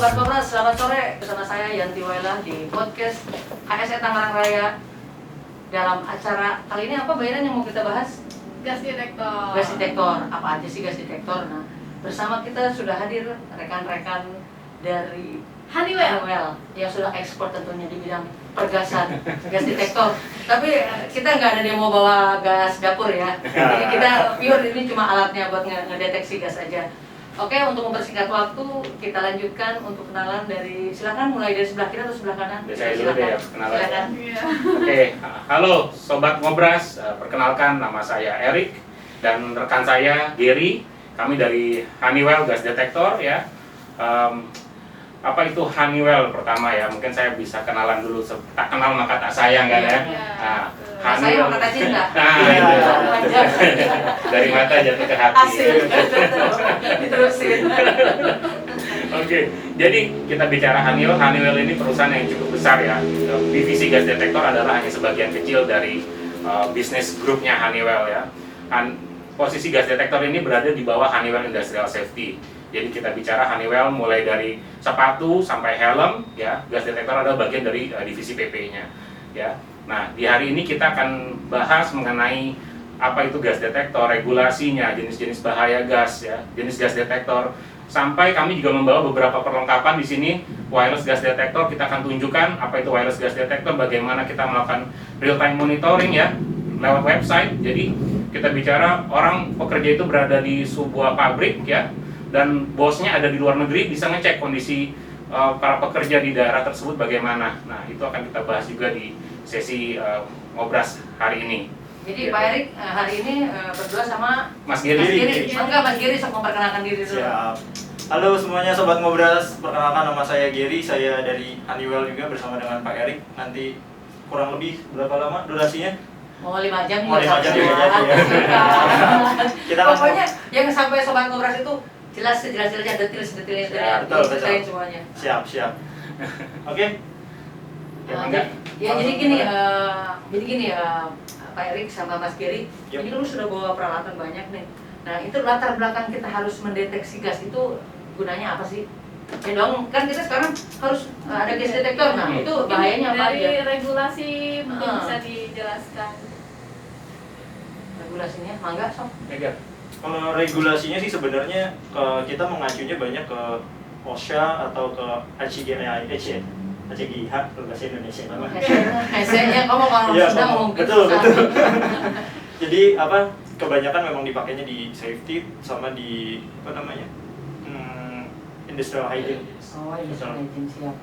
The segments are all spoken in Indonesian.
Sobat Kobras, selamat sore bersama saya Yanti Waila di podcast HSE Tangerang Raya. Dalam acara kali ini apa bayaran yang mau kita bahas? Gas detektor. Gas detektor, apa aja sih gas detektor? Nah, bersama kita sudah hadir rekan-rekan dari Honeywell yang sudah ekspor tentunya di bidang pergasan gas detektor. Tapi kita nggak ada yang mau bawa gas dapur ya. Jadi kita pure ini cuma alatnya buat ngedeteksi gas aja. Oke, untuk mempersingkat waktu, kita lanjutkan untuk kenalan dari, silakan mulai dari sebelah kiri atau sebelah kanan? Saya dulu deh ya kenalan. Silakan. Oke, halo Sobat Ngobras, perkenalkan nama saya Erik dan rekan saya Gary. Kami dari Honeywell Gas Detektor ya. Apa itu Honeywell pertama ya? Mungkin saya bisa kenalan dulu, tak kenal maka tak sayang kan ya? Nah, Saya mau kata cinta. Nah, itu. Dari mata jatuh ke hati. Asik. Diterusin. Oke, jadi kita bicara Honeywell. Honeywell ini perusahaan yang cukup besar ya. Divisi gas detektor adalah hanya sebagian kecil dari bisnis grupnya Honeywell ya. Posisi gas detektor ini berada di bawah Honeywell Industrial Safety. Jadi kita bicara Honeywell mulai dari sepatu sampai helm ya. Gas detektor adalah bagian dari divisi PP-nya ya. Nah, di hari ini kita akan bahas mengenai apa itu gas detektor, regulasinya, jenis-jenis bahaya gas ya, jenis gas detektor. Sampai kami juga membawa beberapa perlengkapan di sini, wireless gas detektor. Kita akan tunjukkan apa itu wireless gas detektor, bagaimana kita melakukan real time monitoring ya lewat website. Jadi kita bicara orang pekerja itu berada di sebuah pabrik ya, dan bosnya ada di luar negeri, bisa ngecek kondisi para pekerja di daerah tersebut bagaimana. Nah, itu akan kita bahas juga di sesi Ngobras hari ini. Jadi Pak Erik hari ini berdua sama Mas Gary. Mas Gary sok memperkenalkan diri dulu. Siap. Halo semuanya Sobat Ngobras, perkenalkan nama saya Gary, saya dari Honeywell juga bersama dengan Pak Erik. Nanti kurang lebih berapa lama durasinya? Mau 5 jam Mau 5 jam juga jadi ya. Kita Pokoknya yang sampai Sobat Ngobras itu jelas sejelas-jelasnya, detil-detilnya Ya, betul. semuanya. Siap. Oke. Ya, jadi gini Pak Erik sama Mas Gary, ini kan sudah bawa peralatan banyak nih. Nah, itu latar belakang kita harus mendeteksi gas itu gunanya apa sih? Ya dong, kan kita sekarang harus ada gas detektor. Nah, itu bahayanya apa aja? Dari regulasi mungkin bisa dijelaskan. Regulasinya, mangga sok. Kalau regulasinya sih sebenarnya kita mengacunya banyak ke OSHA atau ke HCGIH ya. HCGIH kalau bahasa Indonesia namanya. Hesenya kamu kalau Iya, sudah ngomong betul. Jadi kebanyakan memang dipakainya di safety sama di industrial hygiene. Oh, industrial hygiene, siap.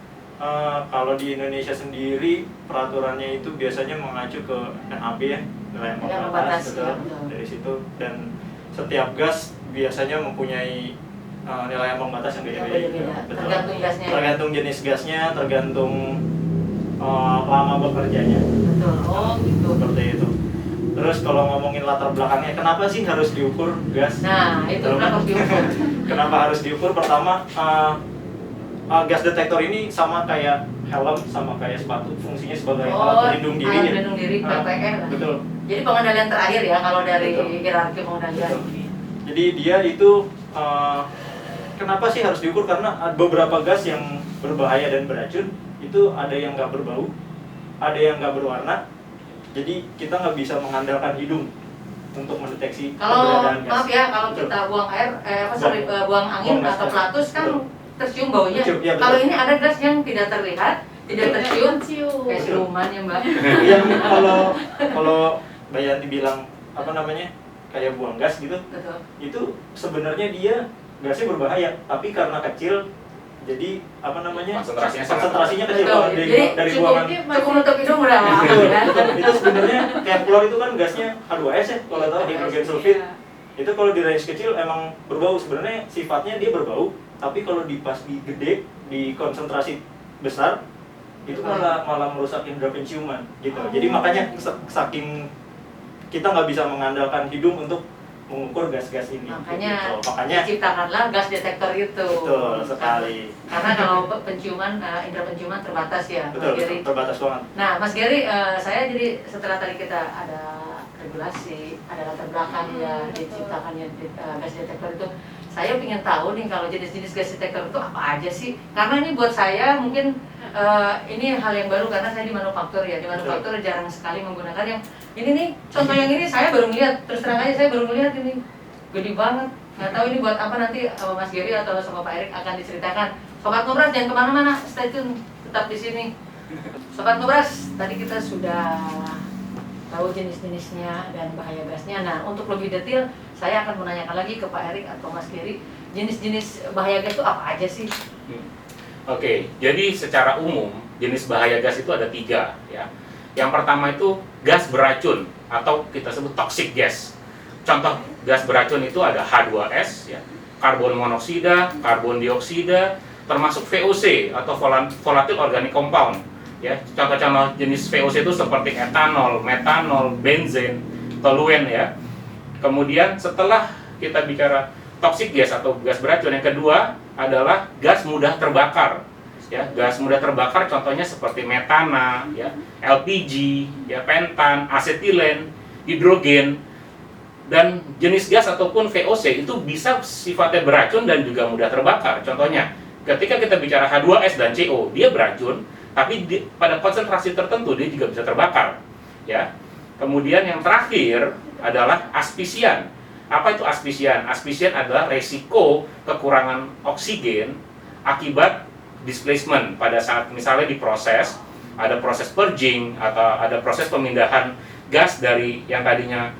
Kalau di Indonesia sendiri peraturannya itu biasanya mengacu ke NAB ya, nilai ambang batas, betul. Dari situ, dan setiap gas biasanya mempunyai nilai ambang batas yang beda-beda. Tergantung gasnya. Tergantung jenis gasnya, tergantung lama bekerjanya. Betul. Oh, gitu. Seperti itu. Terus kalau ngomongin latar belakangnya, kenapa sih harus diukur gas? Nah, itu kenapa harus diukur? Kenapa harus diukur? Pertama, gas detektor ini sama kayak helm, sama kayak sepatu, fungsinya sebagai alat pelindung diri. Alat pelindung diri, PPR. Betul. Jadi pengendalian terakhir ya kalau dari Betul. hierarki pengendalian. Betul. Jadi dia itu kenapa sih harus diukur? Karena beberapa gas yang berbahaya dan beracun itu ada yang nggak berbau, ada yang nggak berwarna. Jadi kita nggak bisa mengandalkan hidung untuk mendeteksi Kalau keberadaan gas. maaf ya, kalau Betul. kita buang air, buang angin Buang gas, atau pelatus kan betul. tercium baunya. Tercium, ya, betul. Kalau ini ada gas yang tidak terlihat, tidak tercium, Cium. kayak siluman ya Mbak. Yang kalau Mbak Yanti bilang kayak buang gas gitu, Betul. itu sebenarnya dia gasnya berbahaya, tapi karena kecil jadi konsentrasinya kecil. Betul. Kalau Jadi dari cukup buangan menutup hidung udah lama Betul, ya. betul. Itu sebenarnya kayak klor itu kan gasnya H2S ya, kalau tahu hidrogen sulfid. Iya. Itu kalau di range kecil emang berbau, sebenarnya sifatnya dia berbau, tapi kalau pas di gede, di konsentrasi besar itu malah merusak indera penciuman gitu. Jadi makanya saking kita nggak bisa mengandalkan hidung untuk mengukur gas-gas ini. Makanya, gitu. Makanya diciptakanlah gas detektor itu. betul sekali. Karena kalau penciuman, indera penciuman terbatas ya, Betul, Mas Gary. terbatas banget. Nah, Mas Gary, saya jadi setelah tadi kita ada regulasi, ada latar belakang ya diciptakannya gas detektor itu, saya ingin tahu nih kalau jenis-jenis gas detektor itu apa aja sih? Karena ini buat saya mungkin ini hal yang baru karena saya di manufaktur ya. Di manufaktur jarang sekali menggunakan yang ini nih. Contoh yang ini saya baru melihat, terus terang aja saya baru melihat ini. Gede banget. Nggak tahu ini buat apa, nanti Mas Gary atau sama Pak Erik akan diceritakan. Sobat Ngobras jangan kemana-mana, stay tune, tetap di sini. Sobat Ngobras, tadi kita sudah tahu jenis-jenisnya dan bahaya gasnya. Nah, untuk lebih detail, saya akan menanyakan lagi ke Pak Erik atau Mas Gary, jenis-jenis bahaya gas itu apa aja sih? Oke, jadi secara umum jenis bahaya gas itu ada 3 ya. Yang pertama itu gas beracun atau kita sebut toxic gas. Contoh gas beracun itu ada H2S ya, karbon monoksida, karbon dioksida, termasuk VOC atau volatile organic compound. Ya, contoh-contoh jenis VOC itu seperti etanol, metanol, benzen, toluen ya. Kemudian setelah kita bicara toxic gas atau gas beracun, yang kedua adalah gas mudah terbakar. Ya, gas mudah terbakar contohnya seperti metana, ya, LPG, ya, pentan, asetilen, hidrogen, dan jenis gas ataupun VOC itu bisa sifatnya beracun dan juga mudah terbakar. Contohnya, ketika kita bicara H2S dan CO, dia beracun, tapi pada konsentrasi tertentu dia juga bisa terbakar. Ya. Kemudian yang terakhir adalah aspisian. Apa itu aspisian? Aspisian adalah resiko kekurangan oksigen akibat displacement pada saat misalnya diproses, ada proses purging atau ada proses pemindahan gas dari yang tadinya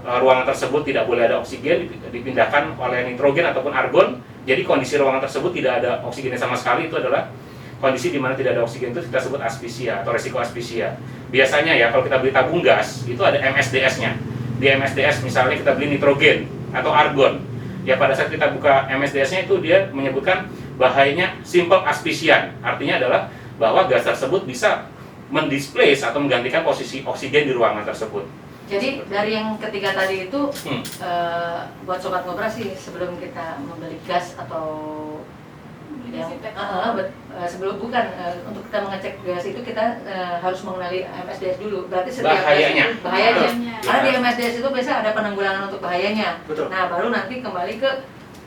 ruangan tersebut tidak boleh ada oksigen dipindahkan oleh nitrogen ataupun argon. Jadi kondisi ruangan tersebut tidak ada oksigennya sama sekali, itu adalah kondisi di mana tidak ada oksigen, itu kita sebut aspisia atau resiko aspisia. Biasanya ya kalau kita beli tabung gas itu ada MSDS-nya. Di MSDS misalnya kita beli nitrogen atau argon. Ya pada saat kita buka MSDS-nya itu dia menyebutkan bahayanya simple aspisian. Artinya adalah bahwa gas tersebut bisa mendisplace atau menggantikan posisi oksigen di ruangan tersebut. Jadi dari yang ketiga tadi itu buat Sobat Ngobras sih, sebelum kita membeli gas atau yang sebelum untuk kita mengecek gas itu kita harus mengenali MSDS dulu. Berarti setiap bahayanya. Gas itu bahayanya. Betul. Karena di MSDS itu biasa ada penanggulangan untuk bahayanya. Betul. Nah, baru nanti kembali ke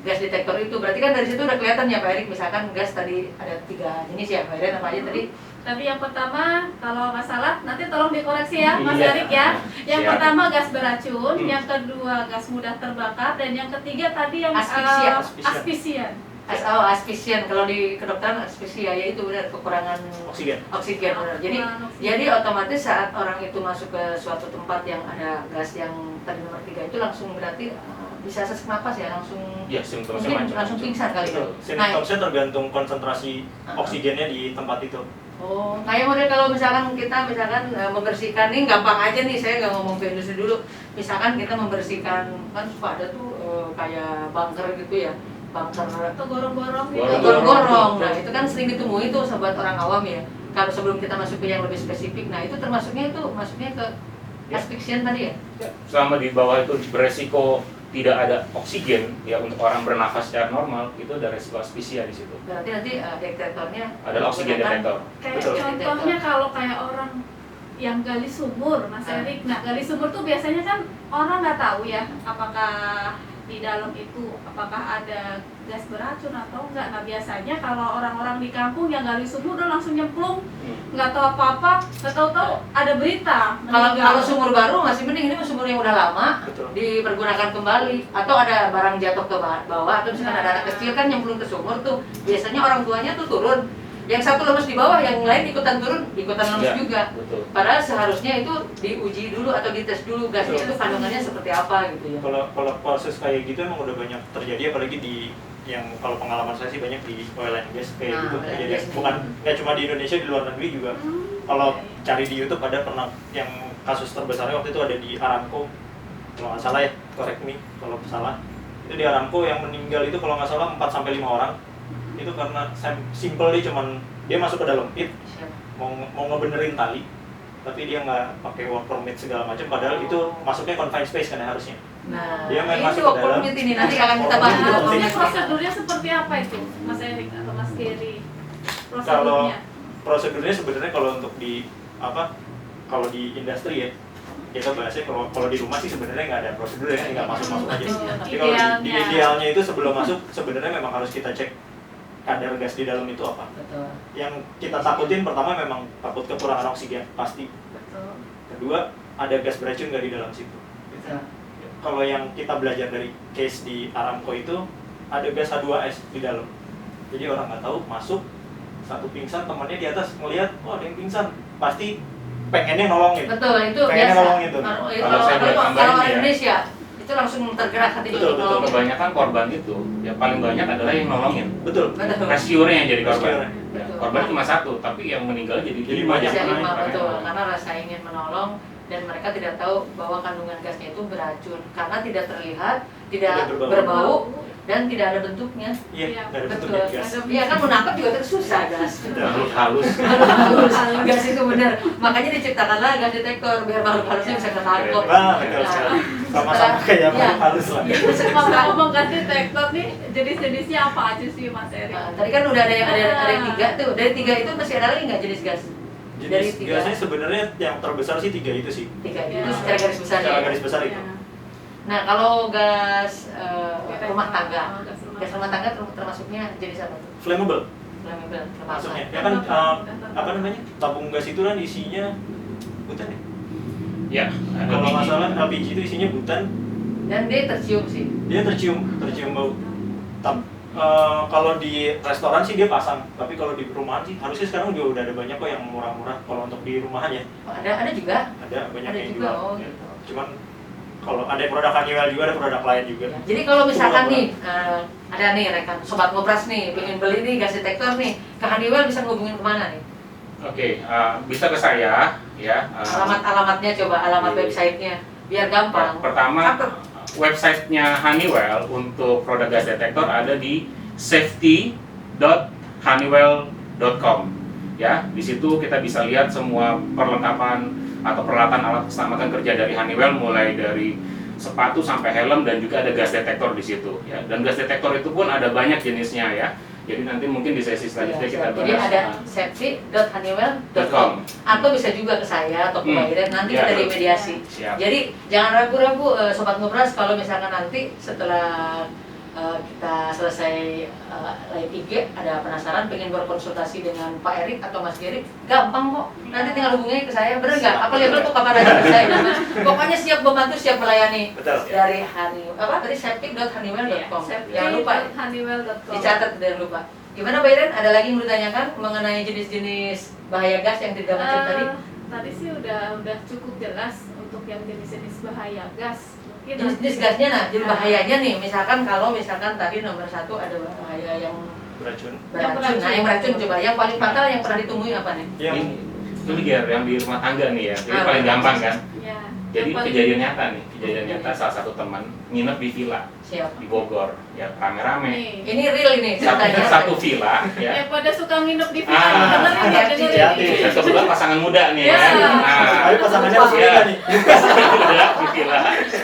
gas detektor itu. Berarti kan dari situ udah kelihatan ya Pak Erik, misalkan gas tadi ada 3 jenis ya, Pak Erik apa aja tadi? Tapi yang pertama, kalau nggak salah, nanti tolong dikoreksi ya, Mas Iya. Erik ya. Yang Siap. pertama gas beracun, yang kedua gas mudah terbakar, dan yang ketiga tadi yang Asphyxia. asphyxian. Asphyxian, kalau di kedokteran asphyxia yaitu benar kekurangan Oksigen. oksigen benar. Jadi otomatis saat orang itu masuk ke suatu tempat yang ada gas yang tadi nomor 3 itu langsung berarti bisa sesak napas ya, langsung Ya, simptomnya mungkin macam-macam. langsung pingsan kali ya. Betul. Simptomnya tergantung konsentrasi oksigennya di tempat itu. Oh, kayak model kalau misalkan kita membersihkan, ini gampang aja nih, saya nggak ngomong ke industri dulu. Misalkan kita membersihkan, kan suka ada tuh kayak bunker gitu ya, bunker Atau gorong-gorong gitu. gorong-gorong. Nah itu kan sering ditemui tuh sobat orang awam ya. Kalau sebelum kita masuk ke yang lebih spesifik, nah itu termasuknya itu masuknya ke asphyxian tadi ya. Selama di bawah itu beresiko tidak ada oksigen ya untuk orang bernafas secara normal, itu ada resiko asphyxia di situ. Berarti nanti detektornya Adalah oksigen detektor. Kayak Betul. contohnya kalau kayak orang yang gali sumur, Mas Erik. Nah, gali sumur tuh biasanya kan orang nggak tahu ya, apakah di dalam itu apakah ada gas beracun atau enggak. Nah, biasanya kalau orang-orang di kampung yang gali sumur udah langsung nyemplung, nggak tahu apa-apa, nggak tahu-tahu ada berita. Kalau sumur baru masih mending, ini sumur yang udah lama Betul. dipergunakan kembali, atau ada barang jatuh ke bawah, atau misalkan ada anak kecil kan nyemplung ke sumur tuh biasanya orang tuanya tuh turun, yang satu lemes di bawah, yang lain ikutan turun, ikutan lemes Ya, juga. betul. Padahal seharusnya itu diuji dulu atau dites dulu gasnya itu kandungannya seperti apa gitu ya. Kalau proses kayak gitu emang udah banyak terjadi, apalagi di yang kalau pengalaman saya sih banyak di oil and gas kayak Nah, gitu oil and kejadian. gas. Bukan nggak cuma di Indonesia, di luar negeri juga. Kalau cari di YouTube ada pernah yang kasus terbesarnya waktu itu ada di Aramco, kalau nggak salah ya, correct me kalau salah. Itu di Aramco yang meninggal itu kalau nggak salah 4 sampai 5 orang. Itu karena simple, dia masuk ke dalam pit mau ngebenerin tali, tapi dia nggak pakai work permit segala macam, padahal itu masuknya confined space kan ya harusnya. Nah, Dia main ini masuk work ke dalam. permit ini nanti akan kita bahas Nah, di work harusnya permit. prosedurnya seperti apa itu, Mas Erik atau Mas Gary? Prosedurnya. Prosedurnya sebenarnya kalau untuk di kalau di industri ya, kita bahasnya kalau di rumah sih sebenarnya nggak ada prosedur ya, tinggal masuk aja. Betul. Tapi kalau di Idealnya. idealnya itu sebelum masuk sebenarnya memang harus kita cek kadar gas di dalam itu apa. Betul. Yang kita takutin pertama memang takut kekurangan oksigen pasti. Betul. Kedua, ada gas beracun nggak di dalam situ. Betul. Kalau yang kita belajar dari case di Aramco itu ada gas H2S di dalam. Jadi orang nggak tahu masuk satu pingsan, temannya di atas ngelihat, oh ada yang pingsan, pasti pengennya nolongin. Betul, itu Pengennya biasa. nolongin tuh. Kalau saya boleh tambahin kalau orang ya. Indonesia itu langsung tergerak hati Betul, untuk betul. nolongin. Kebanyakan korban itu yang paling banyak adalah yang nolongin. Betul. Betul. Rescuernya yang jadi korban. Rescuer. Ya, Betul. korban cuma satu, tapi yang meninggal jadi banyak. Bisa lima, Karena betul, yang karena rasa ingin menolong dan mereka tidak tahu bahwa kandungan gasnya itu beracun karena tidak terlihat, tidak Tidak berbau. berbau dan tidak ada bentuknya. Iya, Iya, nggak ada Betul. bentuknya gas. Iya kan menangkap juga terus susah gas. makhluk halus. Makhluk halus, gas itu benar. Makanya diciptakanlah gas detektor biar makhluk halusnya bisa ketangkep. Wah, betul sekali. Sama-sama kayak Iya. makhluk halus lah. Iya, sekarang Ngomong gas detektor nih, jenis-jenisnya apa aja sih Mas Erik? tadi kan udah ada yang tiga tuh. Dari tiga itu masih ada lagi nggak jenis gas? Dari Jenis tiga. gasnya sebenarnya yang terbesar sih 3 itu sih. Tiga itu Ya. secara garis besar Secara ya. garis besar itu. Ya. Nah kalau gas Detektor. rumah tangga, Oh, gas rumah tangga termasuknya jenis apa tuh? Flammable Flammable termasuk. masuknya. Ya kan apa namanya? Tabung gas itu kan isinya butan ya. Ya, Kalau nggak salah LPG itu isinya butan, Dan dia tercium sih. dia tercium bau. Kalau di restoran sih dia pasang, tapi kalau di rumahan sih harusnya sekarang juga udah ada banyak kok yang murah-murah kalau untuk di rumahan ya. Oh, ada juga. Ada banyak Ada yang juga, jual. oh, Ya. gitu. Cuman kalau ada produk Honeywell juga, ada produk lain juga. Jadi kalau misalkan Murah-murah. nih ada nih rekan sobat ngobras nih pengen beli nih gas detektor nih ke Honeywell bisa ngubungin kemana nih? Oke, bisa ke saya ya. Alamatnya coba alamat websitenya biar gampang. Pertama, Catat. websitenya Honeywell untuk produk gas detektor ada di safety.honeywell.com. Ya, di situ kita bisa lihat semua perlengkapan atau peralatan alat keselamatan kerja dari Honeywell, mulai dari sepatu sampai helm, dan juga ada gas detektor di situ. Ya, dan gas detektor itu pun ada banyak jenisnya ya. Jadi nanti mungkin di sesi selanjutnya kita bahas. Jadi ada safety.honeywell.com atau bisa juga ke saya atau ke Mbak Iren, nanti Ya, kita dimediasi. siap. Jadi jangan ragu-ragu sobat ngobras kalau misalkan nanti setelah kita selesai live IG ada penasaran pengen berkonsultasi dengan Pak Erik atau Mas Gerik, gampang kok. Nanti tinggal hubungi ke saya, bener nggak? Apa label tuh kapan aja ke saya. Pokoknya siap membantu, siap melayani. Betul. Dari dari safety.honeywell.com. Jangan lupa Honeywell.com. dicatat, jangan lupa. Gimana Mbak Iren? Ada lagi yang mau ditanyakan mengenai jenis-jenis bahaya gas yang tidak macam tadi? Tadi sih udah cukup jelas untuk yang jenis-jenis bahaya gas. Mungkin Jenis-jenis gasnya, nah jadi bahayanya nih, misalkan kalau misalkan tadi nomor 1 ada bahaya yang Beracun. beracun. Nah yang beracun coba, yang paling fatal yang pernah ditemui apa nih? Yang Ini Ger, yang di rumah tangga nih ya. Ini Ah, paling gampang kan. Ya. Jadi Yang paling- kejadian nyata nih, kejadian nyata salah satu teman nginep di villa Siapa? di Bogor, ya rame-rame. Nih. Ini real ini ceritanya. Satu villa, ya. Yang pada suka nginep di villa, Ah, dengerin ya, hati-hati, dengerin. hati-hati. Dan kebetulan pasangan muda nih Ya. ya. Nah, Ayo pasangannya harus beda nih. muda di villa,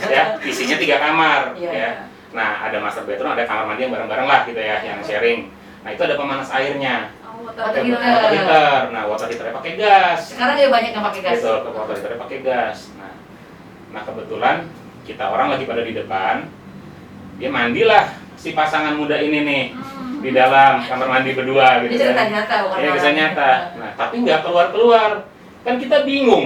ya isinya 3 kamar, Iya. ya. Nah ada master bedroom, ada kamar mandi yang bareng-bareng lah gitu ya, yang sharing. Nah itu ada pemanas airnya, Oh, Water water heater. water heater. Nah water heaternya pakai gas. Sekarang ya banyak yang pakai gas. Betul, ke water heaternya pakai gas. Nah kebetulan kita orang lagi pada di depan, dia mandilah si pasangan muda ini nih di dalam kamar mandi berdua Ini gitu cerita kan. nyata bukan? Iya, kisah orang. nyata. Nah tapi nggak keluar-keluar, kan kita bingung.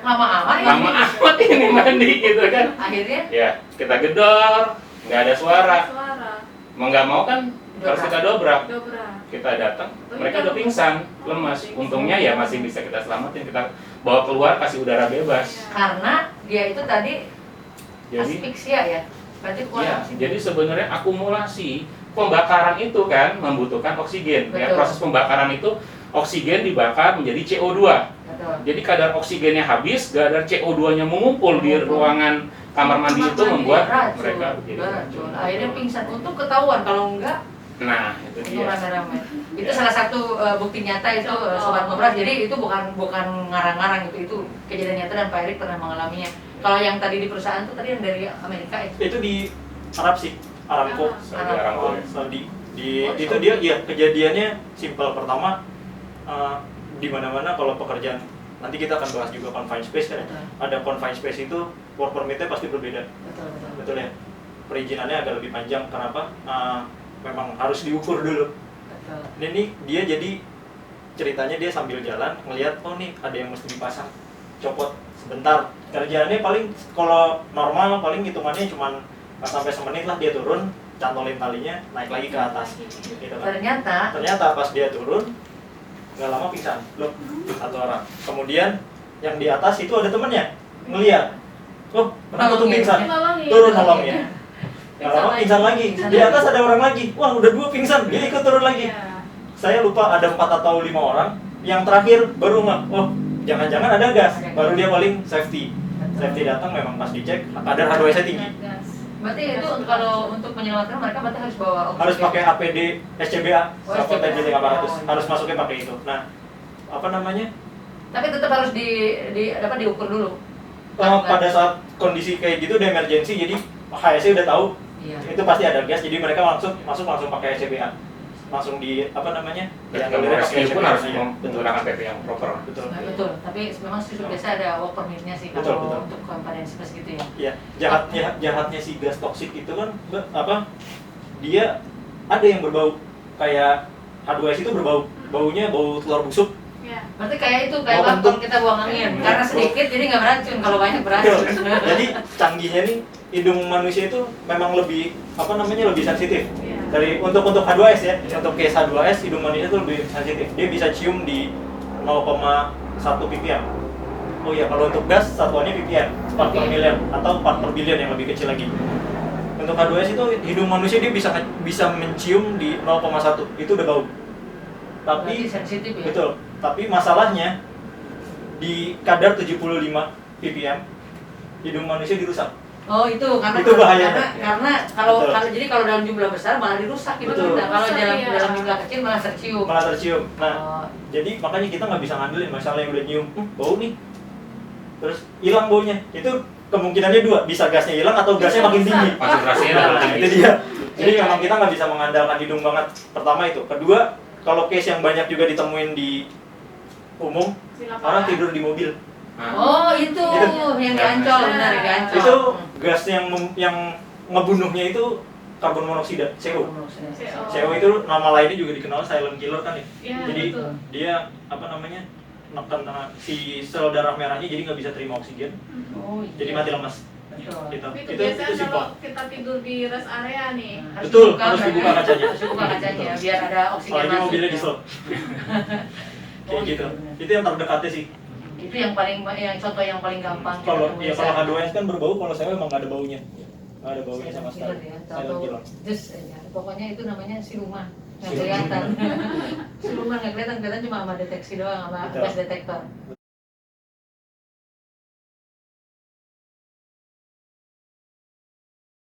Lama amat ya. Lama amat ini mandi gitu kan. Akhirnya Ya kita gedor, nggak ada suara. Suara. Mau nggak mau kan harus kita dobrak. Dobrak. Kita datang, mereka udah pingsan, lemas. Untungnya ya masih bisa kita selamatin, kita bawa keluar, kasih udara bebas. karena dia itu tadi Jadi aspiksia ya. Berarti kurang. ya, jadi sebenarnya akumulasi pembakaran itu kan membutuhkan oksigen. Ya, Betul. proses pembakaran itu oksigen dibakar menjadi CO2. Betul. Jadi kadar oksigennya habis, kadar CO2-nya mengumpul di ruangan kamar mandi itu membuat Racun. mereka jadi Racun. Akhirnya pingsan. Untuk ketahuan kalau enggak Nah, itu itu dia. rame-rame. Itu Ya. salah satu bukti nyata itu sobat ngobras. Jadi itu bukan ngarang-ngarang itu kejadian nyata dan Pak Erik pernah mengalaminya. Kalau yang tadi di perusahaan tuh tadi yang dari Amerika itu. Itu di Arab sih, Aramco. Saudi Aramco ya. Saudi. Itu dia ya kejadiannya simpel. Pertama di mana-mana kalau pekerjaan nanti kita akan bahas juga confined space kan ya. Betul. Ada confined space itu work permit-nya pasti berbeda. Betul, betul. Betul ya. Perizinannya agak lebih panjang. Kenapa? Memang harus diukur dulu. Betul. Dan ini dia jadi ceritanya dia sambil jalan ngelihat, oh nih ada yang mesti dipasang, copot sebentar. Kerjaannya paling kalau normal paling hitungannya cuma nggak sampai semenit lah, dia turun, cantolin talinya, naik lagi ke atas. Gitu kan. Ternyata pas dia turun nggak lama pingsan, loh, satu orang. Kemudian yang di atas itu ada temennya ngeliat, oh kenapa tuh pingsan? Turun nolongin. Nggak lama pingsan lagi. Di atas ada orang lagi, wah udah 2 pingsan, dia ikut turun lagi. Saya lupa ada 4 atau 5 orang. Yang terakhir baru nggak, oh jangan-jangan ada gas. Baru dia paling safety. Safety datang memang pas dicek kadar H2S-nya tinggi. Berarti itu kalau untuk menyelamatkan mereka berarti harus bawa oksigen. Harus pakai APD SCBA, Oh, support SCBA. engine 500. Oh, iya. Harus masuknya pakai itu. Nah, apa namanya? Tapi tetap harus diukur dulu. Pada saat kondisi kayak gitu, ada emergency, jadi HSE udah tahu Iya. itu pasti ada gas, jadi mereka langsung pakai SCBA, langsung di apa namanya? Dan kalau rescue pun harus aja. menggunakan PP yang proper. Betul. Nah, betul. Tapi memang sih biasa ada work permit-nya sih Betul, kalau betul. untuk confined space gitu ya. Iya, jahatnya si gas toksik itu kan apa? Dia ada yang berbau kayak H2S itu berbau, baunya bau telur busuk. Berarti kayak itu kayak Oh, balkon bentuk. kita buang angin. Karena sedikit jadi nggak beracun, kalau banyak beracun. Jadi canggihnya nih hidung manusia itu memang lebih apa namanya lebih sensitif dari untuk H2S ya. Untuk case H2S hidung manusia itu lebih sensitif. Dia bisa cium di 0,1 ppm. Oh iya, kalau untuk gas satuannya ppm, part per million atau part per billion yang lebih kecil lagi. Untuk H2S itu hidung manusia dia bisa mencium di 0,1. Itu udah bau. Tapi Berarti sensitif ya. betul. Tapi masalahnya di kadar 75 ppm hidung manusia dirusak. Oh itu karena Itu bahayanya. karena kalau Betul. jadi kalau dalam jumlah besar malah dirusak gitu Betul. kita. Kalau Rusak, dalam iya. dalam jumlah kecil malah tercium. Malah tercium. Nah, Oh, jadi makanya kita nggak bisa ngandelin masalah yang udah nyium, bau nih, terus hilang baunya. Itu kemungkinannya 2, bisa gasnya hilang atau gasnya makin tinggi. Konsentrasinya Nah, lebih tinggi. itu dia. Jadi memang kita nggak bisa mengandalkan hidung banget. Pertama itu. Kedua, kalau case yang banyak juga ditemuin di umum, orang tidur di mobil. Nah, oh itu yang diancol, benar di Ancol. Itu gas yang ngebunuhnya itu karbon monoksida, CO. CO itu nama lainnya juga dikenal silent killer kan ya. Iya, Jadi betul. dia apa namanya neken si sel darah merahnya jadi nggak bisa terima oksigen, Oh, iya. jadi mati lemas. Betul. Gitu. Tapi Itu kebiasaan simpel. kalau kita tidur di rest area nih. Betul, harus dibuka kacanya. Harus dibuka kacanya biar ada oksigen Apalagi masuk. mobilnya ya. diesel. Kayak Oh, gitu. benar. Itu yang terdekatnya sih. Itu yang contoh yang paling gampang. kita Kalau temuin. ya kalau H2S kan berbau, kalau saya emang nggak ada baunya. Nggak ada baunya sama sekali. Ya, Silent atau killer. just aja. Pokoknya itu namanya siluman. Nggak Siluman. kelihatan. Siluman nggak kelihatan cuma sama deteksi doang, sama Betul. gas detektor.